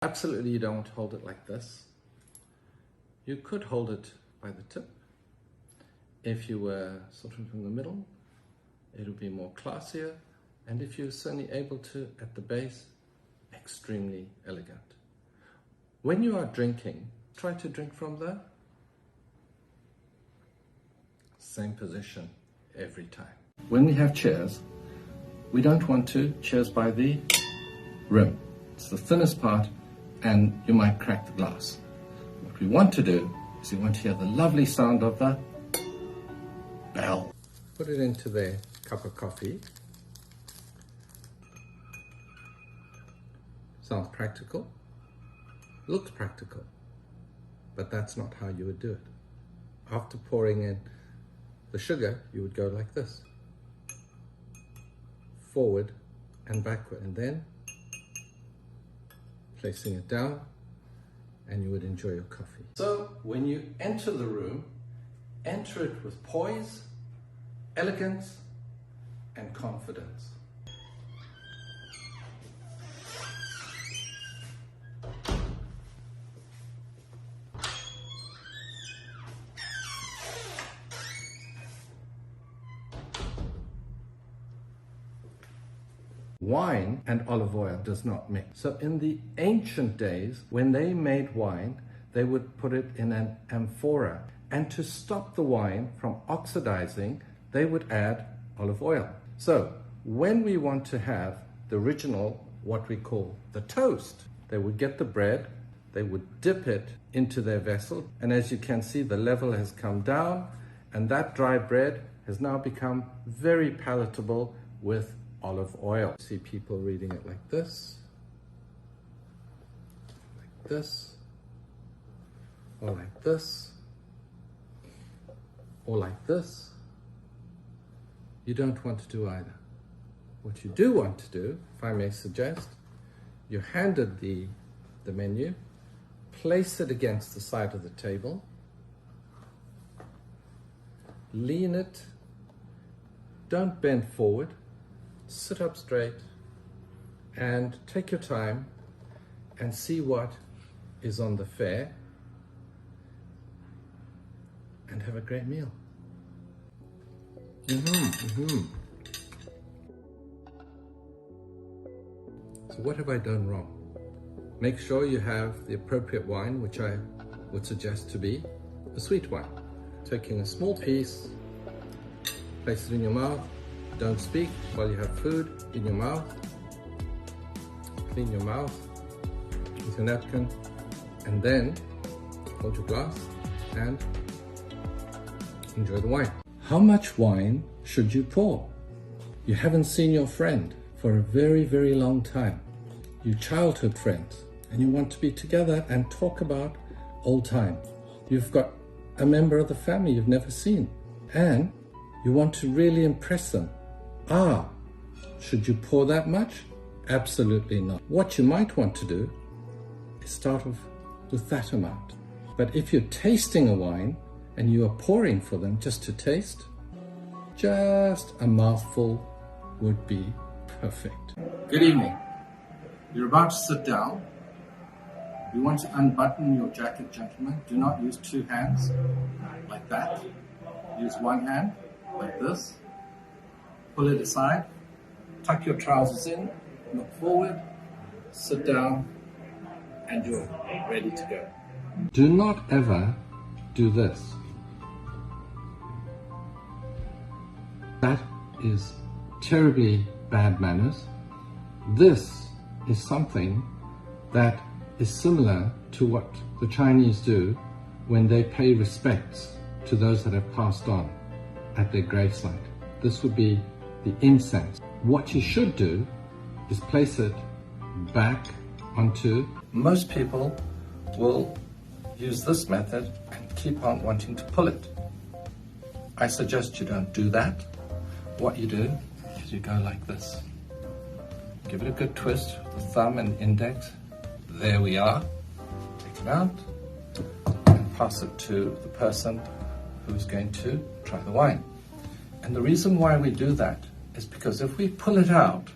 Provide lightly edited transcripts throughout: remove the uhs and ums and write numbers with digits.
Absolutely, you don't want to hold it like this. You could hold it by the tip. If you were sort of in the middle, it would be more classier. And if you're certainly able to, at the base, extremely elegant. When you are drinking, try to drink from the same position every time. When we have cheers, we don't want to cheers by the rim. It's the thinnest part and you might crack the glass. What we want to do is we want to hear the lovely sound of the bell. Put it into their cup of coffee. Sounds practical, looks practical, but that's not how you would do it. After pouring in the sugar, you would go like this, forward and backward, and then placing it down, and you would enjoy your coffee. So when you enter the room, enter it with poise, elegance, and confidence. Wine and olive oil does not mix. So in the ancient days, when they made wine, they would put it in an amphora. And to stop the wine from oxidizing, they would add olive oil. So when we want to have the original, what we call the toast, they would get the bread, they would dip it into their vessel. And as you can see, the level has come down, and that dry bread has now become very palatable with olive oil. See people reading it like this, or like this, or like this. You don't want to do either. What you do want to do, if I may suggest, you're handed the menu, place it against the side of the table, lean it, don't bend forward, sit up straight and take your time and see what is on the fare and have a great meal. So what have I done wrong? Make sure you have the appropriate wine, which I would suggest to be a sweet wine. Taking a small piece, place it in your mouth. Don't speak while you have food in your mouth. Clean your mouth with a napkin, and then hold your glass and enjoy the wine. How much wine should you pour? You haven't seen your friend for a very, very long time. Your childhood friends, and you want to be together and talk about old times. You've got a member of the family you've never seen, and you want to really impress them. Should you pour that much? Absolutely not. What you might want to do is start off with that amount. But if you're tasting a wine and you are pouring for them just to taste, just a mouthful would be perfect. Good evening. You're about to sit down. You want to unbutton your jacket, gentlemen. Do not use two hands like that. Use one hand like this. Pull it aside, tuck your trousers in, look forward, sit down, and you're ready to go. Do not ever do this. That is terribly bad manners. This is something that is similar to what the Chinese do when they pay respects to those that have passed on at their gravesite. This would be the incense. What you should do is place it back onto. Most people will use this method and keep on wanting to pull it. I suggest you don't do that. What you do is you go like this. Give it a good twist with the thumb and index. There we are. Take it out and pass it to the person who's going to try the wine. And the reason why we do that is because if we pull it out,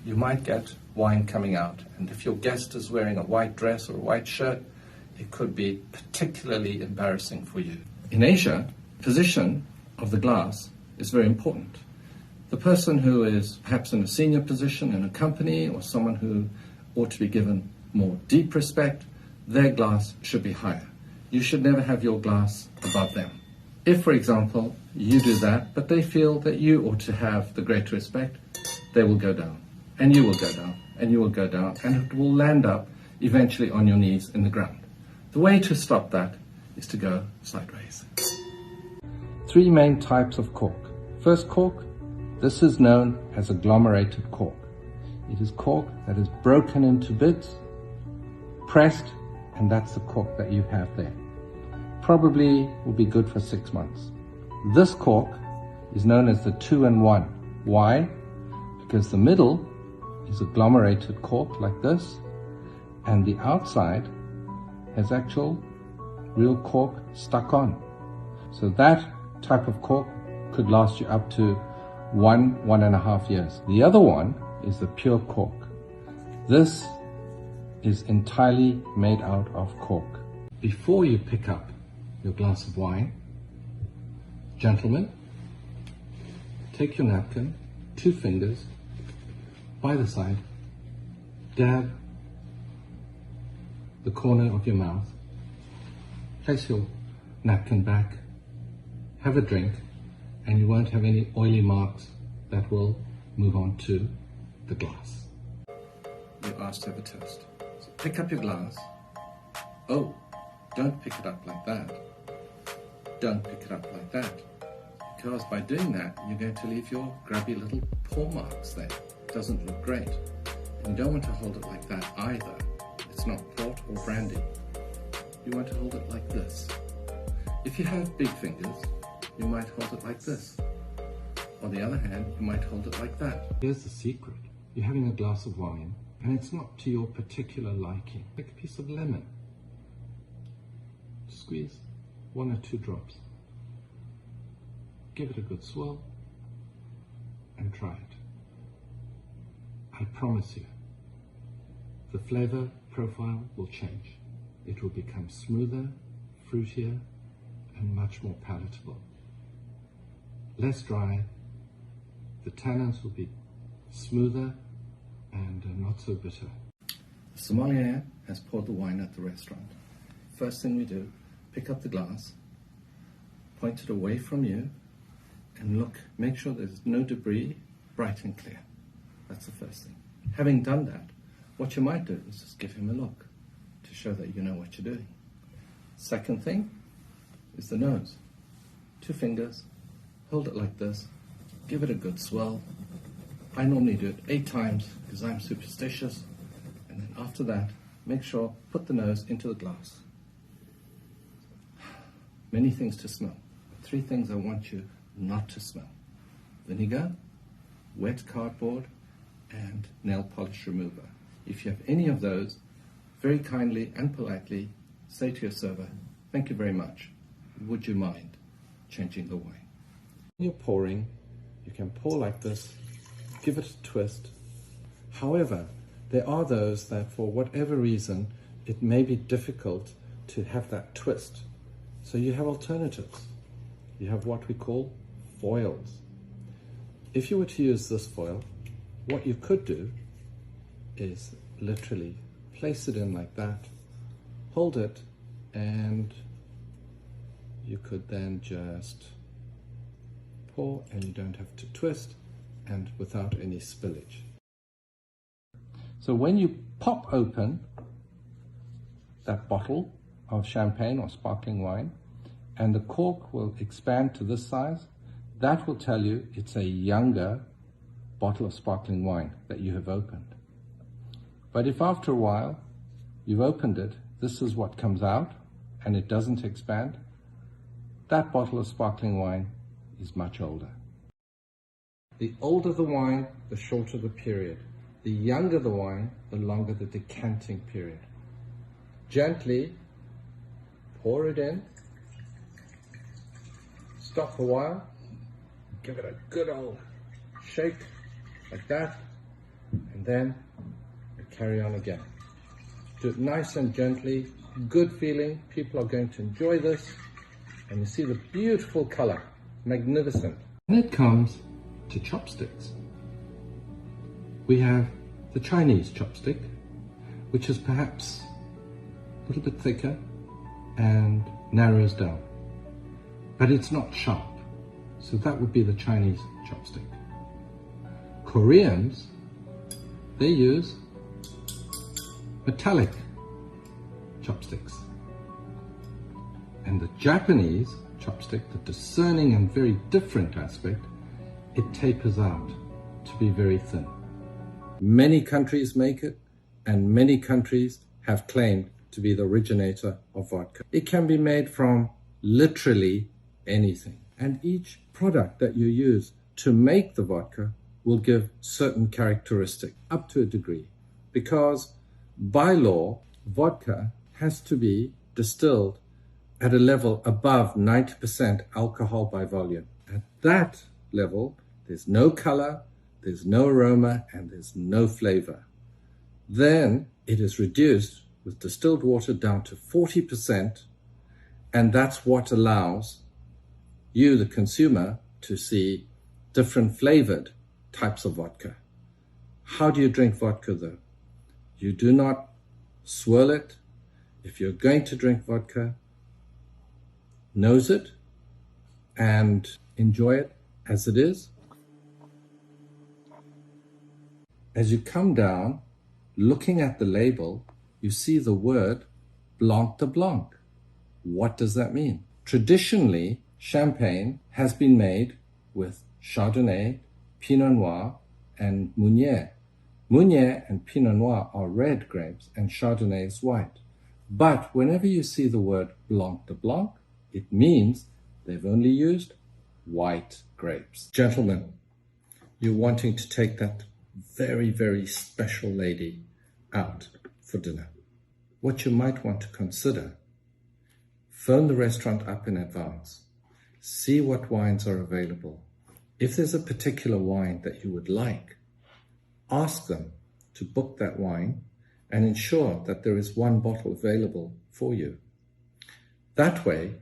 you might get wine coming out. And if your guest is wearing a white dress or a white shirt, it could be particularly embarrassing for you. In Asia, position of the glass is very important. The person who is perhaps in a senior position in a company or someone who ought to be given more deep respect, their glass should be higher. You should never have your glass above them. If, for example, you do that, but they feel that you ought to have the greater respect, they will go down, and you will go down, and you will go down, and it will land up eventually on your knees in the ground. The way to stop that is to go sideways. Three main types of cork. First cork, this is known as agglomerated cork. It is cork that is broken into bits, pressed, and that's the cork that you have there. Probably will be good for 6 months. This cork is known as the 2-in-1. Why? Because the middle is agglomerated cork like this, and the outside has actual real cork stuck on. So that type of cork could last you up to 1.5 years. The other one is the pure cork. This is entirely made out of cork. Before you pick up your glass of wine, gentlemen, take your napkin, 2 fingers by the side, dab the corner of your mouth, place your napkin back, have a drink, and you won't have any oily marks that will move on to the glass. You're asked to have a toast. So pick up your glass. Oh, don't pick it up like that. Don't pick it up like that. Because by doing that, you're going to leave your grubby little paw marks there. It doesn't look great. And you don't want to hold it like that either. It's not port or brandy. You want to hold it like this. If you have big fingers, you might hold it like this. On the other hand, you might hold it like that. Here's the secret. You're having a glass of wine, and it's not to your particular liking. Take a piece of lemon. Squeeze 1 or 2 drops. Give it a good swirl, and try it. I promise you, the flavor profile will change. It will become smoother, fruitier, and much more palatable. Less dry, the tannins will be smoother and not so bitter. The sommelier has poured the wine at the restaurant. First thing we do, pick up the glass, point it away from you, and look, make sure there's no debris, bright and clear. That's the first thing. Having done that, what you might do is just give him a look to show that you know what you're doing. Second thing is the nose. 2 fingers, hold it like this, give it a good swirl. I normally do it 8 times because I'm superstitious. And then after that, make sure, put the nose into the glass. Many things to smell. 3 things I want you not to smell: vinegar, wet cardboard, and nail polish remover. If you have any of those, very kindly and politely say to your server, "Thank you very much. Would you mind changing the wine?" When you're pouring, you can pour like this, give it a twist. However, there are those that for whatever reason, it may be difficult to have that twist. So you have alternatives. You have what we call foils. If you were to use this foil, what you could do is literally place it in like that, hold it, and you could then just pour, and you don't have to twist, and without any spillage. So when you pop open that bottle of champagne or sparkling wine, and the cork will expand to this size, that will tell you it's a younger bottle of sparkling wine that you have opened. But if after a while you've opened it, this is what comes out, and it doesn't expand, that bottle of sparkling wine is much older. The older the wine, the shorter the period. The younger the wine, the longer the decanting period. Gently pour it in, stop a while, give it a good old shake like that, and then carry on again. Do it nice and gently, good feeling. People are going to enjoy this. And you see the beautiful color, magnificent. When it comes to chopsticks, we have the Chinese chopstick, which is perhaps a little bit thicker and narrows down, but it's not sharp. So that would be the Chinese chopstick. Koreans, they use metallic chopsticks. And the Japanese chopstick, the discerning and very different aspect, it tapers out to be very thin. Many countries make it, and many countries have claimed to be the originator of vodka. It can be made from literally anything. And each product that you use to make the vodka will give certain characteristics up to a degree. Because by law, vodka has to be distilled at a level above 90% alcohol by volume. At that level, there's no color, there's no aroma, and there's no flavor. Then it is reduced with distilled water down to 40%, and that's what allows you, the consumer, to see different flavored types of vodka. How do you drink vodka though? You do not swirl it. If you're going to drink vodka, nose it and enjoy it as it is. As you come down, looking at the label, you see the word Blanc de Blanc. What does that mean? Traditionally, champagne has been made with Chardonnay, Pinot Noir, and Meunier. Meunier and Pinot Noir are red grapes and Chardonnay is white. But whenever you see the word Blanc de Blanc, it means they've only used white grapes. Gentlemen, you're wanting to take that very, very special lady out for dinner. What you might want to consider, phone the restaurant up in advance. See what wines are available. If there's a particular wine that you would like, ask them to book that wine and ensure that there is one bottle available for you. That way,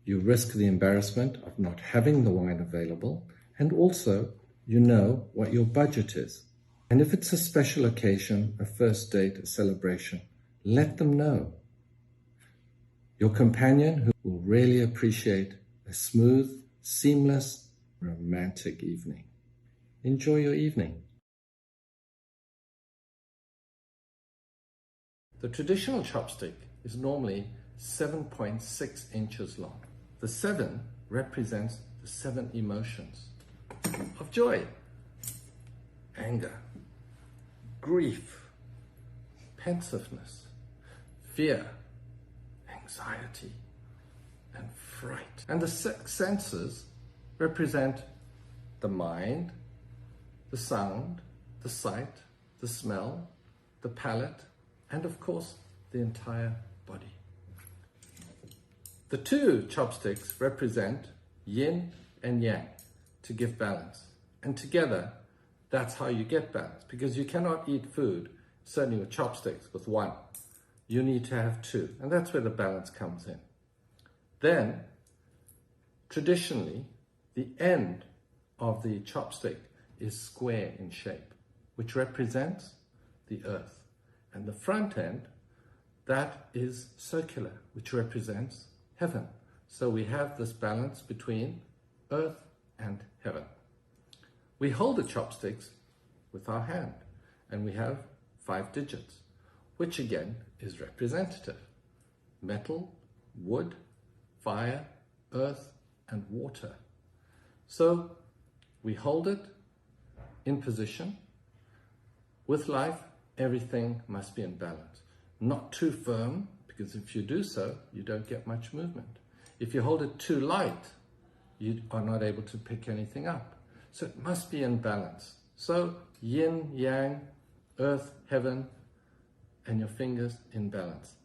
you risk the embarrassment of not having the wine available, and also you know what your budget is. And if it's a special occasion, a first date, a celebration, let them know. Your companion who will really appreciate a smooth, seamless, romantic evening. Enjoy your evening. The traditional chopstick is normally 7.6 inches long. The 7 represents the 7 emotions of joy, anger, grief, pensiveness, fear, anxiety, and fright. And the 6 senses represent the mind, the sound, the sight, the smell, the palate, and of course, the entire body. The 2 chopsticks represent yin and yang to give balance. And together, that's how you get balance, because you cannot eat food, certainly with chopsticks, with 1. You need to have 2, and that's where the balance comes in. Then, traditionally, the end of the chopstick is square in shape, which represents the earth. And the front end, that is circular, which represents heaven. So we have this balance between earth and heaven. We hold the chopsticks with our hand, and we have 5 digits, which again is representative. Metal, wood, fire, earth, and water. So we hold it in position. With life, everything must be in balance. Not too firm, because if you do so, you don't get much movement. If you hold it too light, you are not able to pick anything up. So it must be in balance. So yin, yang, earth, heaven, and your fingers in balance.